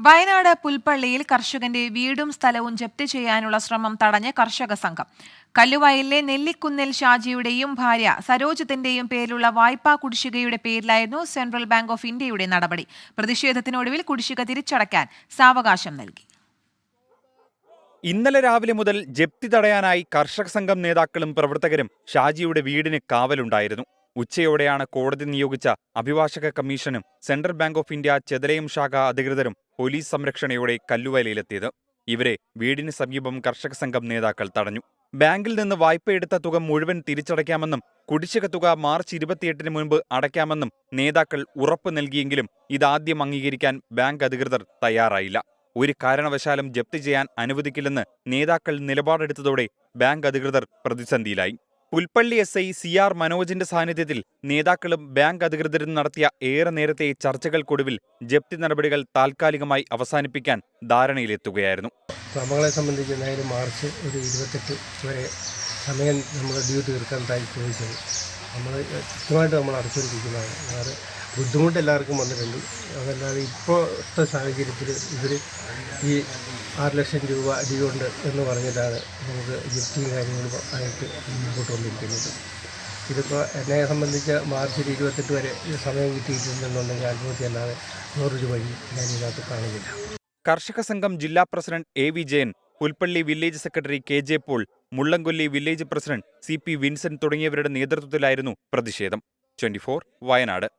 വയനാട് പുൽപ്പള്ളിയിൽ കർഷകന്റെ വീടും സ്ഥലവും ജപ്തി ചെയ്യാനുള്ള ശ്രമം തടഞ്ഞ് കർഷക സംഘം. കല്ലുവയലിലെ നെല്ലിക്കുന്നിൽ ഷാജിയുടെയും ഭാര്യ സരോജത്തിന്റെയും പേരിലുള്ള വായ്പാ കുടിശ്ശികയുടെ പേരിലായിരുന്നു സെൻട്രൽ ബാങ്ക് ഓഫ് ഇന്ത്യയുടെ നടപടി. പ്രതിഷേധത്തിനൊടുവിൽ കുടിശ്ശിക തിരിച്ചടയ്ക്കാൻ സാവകാശം നൽകി. ഇന്നലെ രാവിലെ മുതൽ ജപ്തി തടയാനായി കർഷക സംഘം നേതാക്കളും പ്രവർത്തകരും ഷാജിയുടെ വീടിന് കാവലുണ്ടായിരുന്നു. ഉച്ചയോടെയാണ് കോടതി നിയോഗിച്ച അഭിഭാഷക കമ്മീഷനും central bank of India Chethalayam ശാഖ അധികൃതരും പോലീസ് സംരക്ഷണയോടെ കല്ലുവയലിലെത്തിയത്. ഇവരെ വീടിന് സമീപം കർഷക സംഘം നേതാക്കൾ തടഞ്ഞു. ബാങ്കിൽ നിന്ന് വായ്പയെടുത്ത തുക മുഴുവൻ തിരിച്ചടയ്ക്കാമെന്നും കുടിശ്ശിക തുക മാർച്ച് 28-ന് മുൻപ് അടയ്ക്കാമെന്നും നേതാക്കൾ ഉറപ്പു നൽകിയെങ്കിലും ഇതാദ്യം അംഗീകരിക്കാൻ ബാങ്ക് അധികൃതർ തയ്യാറായില്ല. ഒരു കാരണവശാലും ജപ്തി ചെയ്യാൻ അനുവദിക്കില്ലെന്ന് നേതാക്കൾ നിലപാടെടുത്തതോടെ ബാങ്ക് അധികൃതർ പ്രതിസന്ധിയിലായി. പുൽപ്പള്ളി SI CR മനോജിന്റെ സാന്നിധ്യത്തിൽ നേതാക്കളും ബാങ്ക് അധികൃതരും നടത്തിയ ഏറെ നേരത്തെ ചർച്ചകൾക്കൊടുവിൽ ജപ്തി നടപടികൾ താൽക്കാലികമായി അവസാനിപ്പിക്കാൻ ധാരണയിലെത്തുകയായിരുന്നു. നമ്മളെ സംബന്ധിച്ച് മാർച്ച് 28 വരെ സമയം നമ്മൾ ഡ്യൂ തീർക്കാൻ ചോദിച്ചത്. നമ്മൾ കൃത്യമായിട്ട് നമ്മൾ അടച്ചുകൊണ്ടിരിക്കുന്നതാണ്. വേറെ ബുദ്ധിമുട്ട് എല്ലാവർക്കും വന്നിട്ടുണ്ട്. അതല്ലാതെ ഇപ്പോഴത്തെ സാഹചര്യത്തിൽ ഇവർ ഈ 6 ലക്ഷം രൂപ അടിയുണ്ട് എന്ന് പറഞ്ഞിട്ടാണ് നമുക്ക് ജപ്തിയും കാര്യങ്ങളും ആയിട്ട് മുമ്പോട്ട് വന്നിരിക്കുന്നത്. ഇതിപ്പോൾ എന്നെ സംബന്ധിച്ച് മാർച്ച് 28 വരെ സമയം കിട്ടിയിട്ടുണ്ടെന്നുണ്ടെങ്കിൽ ആത്മഹത്യ അല്ലാതെ വേറൊരു വഴി ഞാൻ ഇതിനകത്ത് കാണുന്നില്ല. കർഷക സംഘം ജില്ലാ president AV Jayan, Pulpally village secretary KJ Paul, Mullankolli village president CP Vincent തുടങ്ങിയവരുടെ നേതൃത്വത്തിലായിരുന്നു പ്രതിഷേധം. 24 വയനാട്.